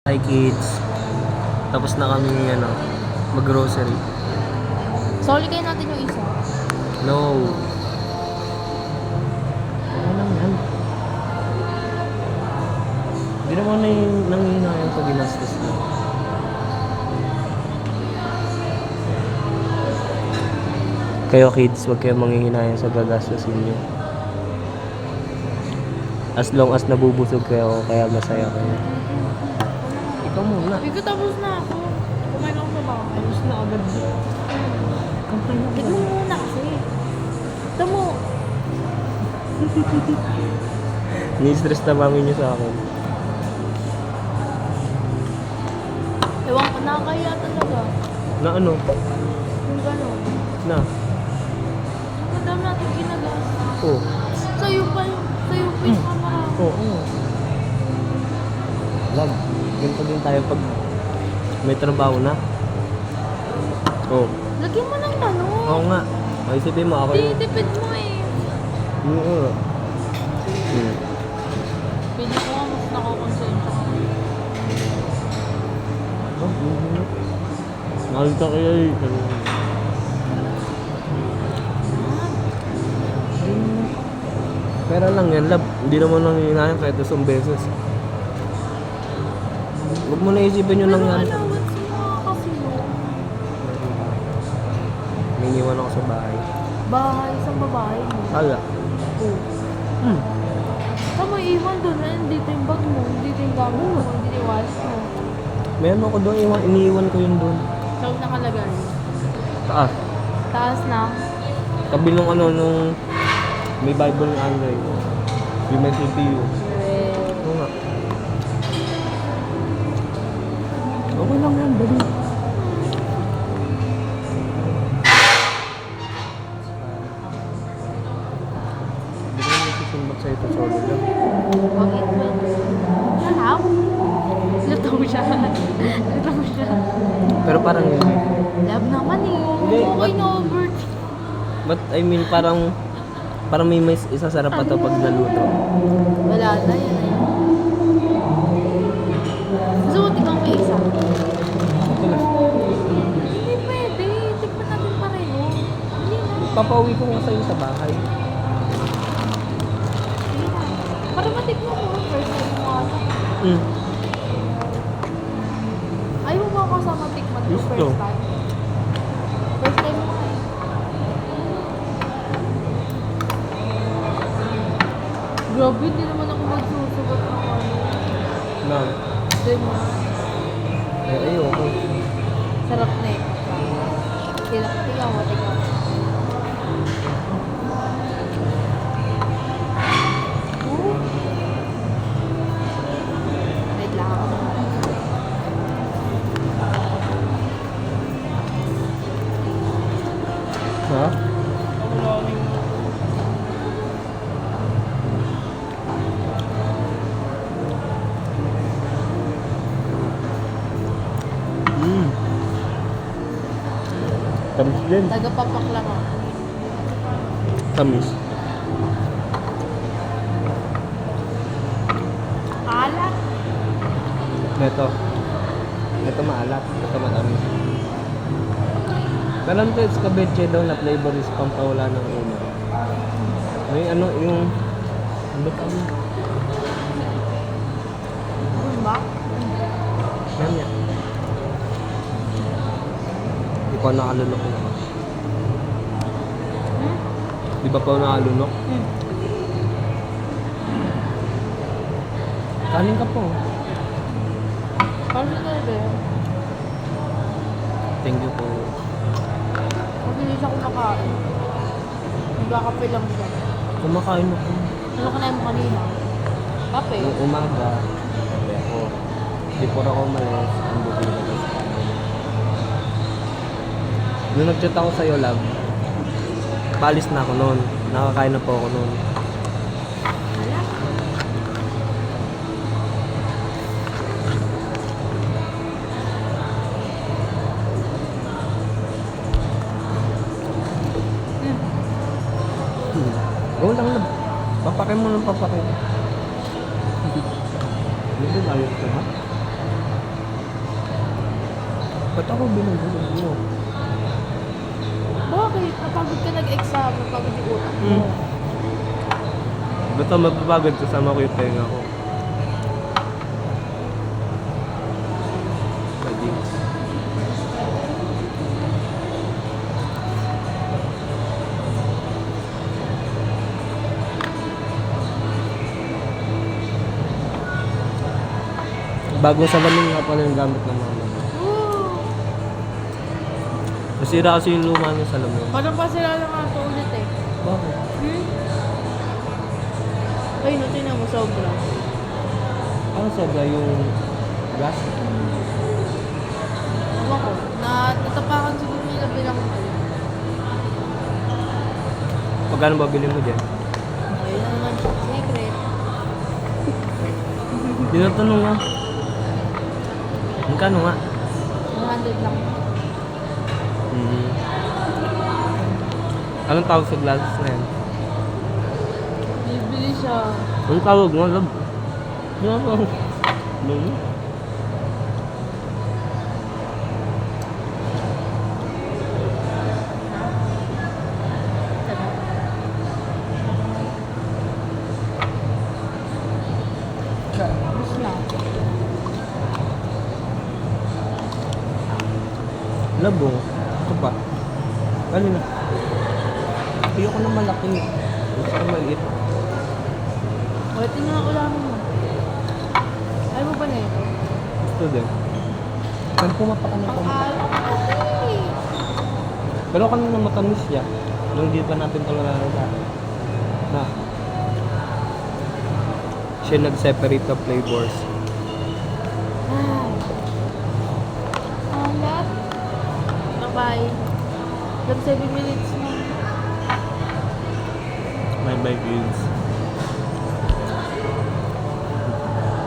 Hi kids. Tapos na kami mag-grocery. Soli kayo natin yung isa. No. Ano lang yan? Hindi naman na yung nanginayang sa ginastos ko. Kayo kids, huwag kayong manghihinayang sa gagastusin niyo. As long as nabubusog kayo, kaya masaya kayo. Ikaw muna. Ikaw tapos na ako. Kumain ako sa bahay. Ayos na agad. Kampay na Tignan mo muna kasi. Ito mo. Ni-stress na mami niyo sa akin. Ewan ko, nakakaya talaga. Na ano? Yung gano'n. Na? Ang madami natin ginagas. Oh. Sa'yo pa yung camera. Oo. Love, ganito din tayo pag may trabaho na. Oh. Lagyan mo ng tanong. Oo nga. Maisipin mo ako yung... Titipid mo eh. Oo. Pili ko nga mas nakakonsensya ka. Nakita kaya eh. Pera lang yan, love. Hindi naman nangyayari kahit isang beses. Huwag mo na isipin yung nangyari. Pero allowance mo nga kasi yun. May iniwan ako sa bahay. Bahay, isang babae mo. Kala. Oh. Tama, iwan doon na. Dito yung bag mo. Dito yung gamit mo. Dito yung wallet mo. Meron ako doon, iniiwan ko yun doon. Saan nakalagay? Taas. Taas na. Tabi nung nung may Bible ng Android. Yung may CPU. Oo nga. Okay lang yan, dali. Hindi ko naman susumbat sa ito, sorry lang. Bakit ba? Sarap? Luto siya. Luto siya. Pero parang hindi. Love naman eh. Hindi, Okay ba't- na over. But I mean, parang may isasarap pa to pag naluto. Wala na yan eh. Gusto mo tignan ko isa? Ito na. Hindi pwede. Tikman natin pareho. Hindi na. Papauwi ko nga sa'yo sa bahay. Hindi na. Para matikman mo. First time mo ata. Ayaw mo ako kasama tikman ko Gusto. first time. First time mo eh. Grabe, hindi naman ako magsusugat ng ano. Na. Diba? Ayoko. Sarap na eh. Tiyak mo, tignan mo. Oh. Wait lang ako. Ha? Tamis din. Tagapapak lang ako. Tamis. Alat. Ito maalat. Ito matamis. Alam ko, escabeche daw na flavor is pampawala ng ulo. May yung... Ano pa mo? Diba? Yan yan. Di pa nakalunok na. Di ba pa nakalunok? Kanin ka po. Parang talaga yun. Thank you po. Kasi hindi siya kumakain. Nagkakape lang siya. Kumakain ako. Ano ka na mo kanina? Kape? Nung umaga, sabi ako, before ako umalis, ang buti na lang. Nung nag-chat ako sa'yo, love, palis na ako noon. Nakakain na po ako noon. Wala. Go lang, love. Papakin mo ng papakin. Hindi ba ayos ka ba? Ba't ako binubulog mo? Bakit? Napagod ka nag-exam, napagod yung utak mo. Hmm. Ba't ako mapapagod kasama ko yung tenga ko? Lagi. Bagong salamin nga pala yung gamit ng mama. Woo! Nasira kasi yung luma niya salamin. Parang pa sila lang ako ulit eh. Bakit? Ay, no, tingnan mo, sobra. Ano sobra yung gas? Ewan ko, natapakan siguro nila bilang ano. Magkano ba bilhin mo dyan? Ayun na naman, secret. Tinatanong nga. Magkano nga? 100 lang. Mm. Anong tawag sa glasses na yan? Bibili siya. Anong tawag nga, love? Ano ba? Lolo? Tapos na. Love oh. Ito pa. Ano na? Ayoko na malaki. Gusto ko maliit. Wala, tingnan ako lang mo. Ayaw mo ba na ito? Gusto din. Saan pumapa ka na ito? Pang-alak ko eh. Pero kanina matamis siya. Nung hindi pa natin ito nalalagay. Na. Siya nag-separate the flavors. Ay. Alat. Bye-bye. 7 minutes na. My kids.